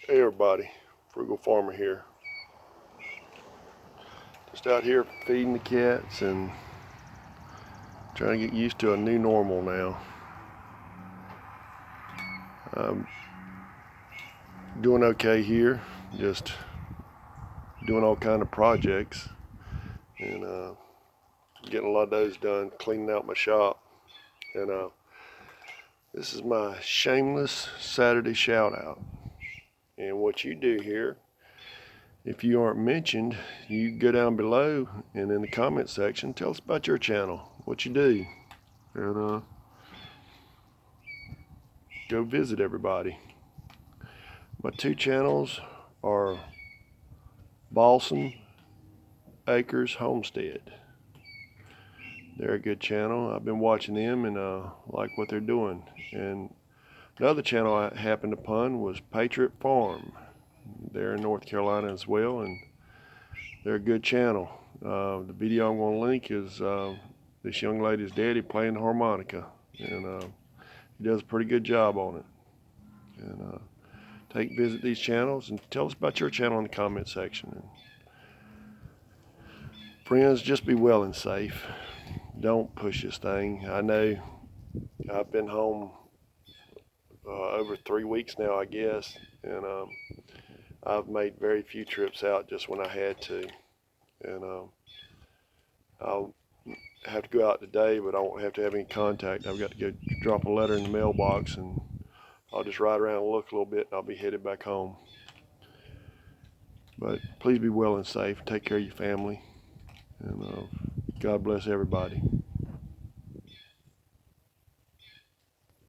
Hey everybody, Frugal Farmer here. Just out here feeding the cats and trying to get used to a new normal now. I'm doing okay here, just doing all kind of projects and getting a lot of those done, cleaning out my shop. And this is my Shameless Saturday shout out. And what you do here, if you aren't mentioned, you go down below and in the comment section, tell us about your channel, what you do, and go visit everybody. My two channels are Balsam Acres Homestead. They're a good channel. I've been watching them and like what they're doing. And the other channel I happened upon was Patriot Farm. They're in North Carolina as well, and they're a good channel. The video I'm going to link is this young lady's daddy playing the harmonica, and he does a pretty good job on it. And visit these channels and tell us about your channel in the comment section. And friends, just be well and safe. Don't push this thing. I know I've been home over 3 weeks now, I guess, and I've made very few trips out just when I had to. And I'll have to go out today, but I won't have to have any contact. I've got to go drop a letter in the mailbox, and I'll just ride around and look a little bit, and I'll be headed back home. But please be well and safe. Take care of your family, and God bless everybody.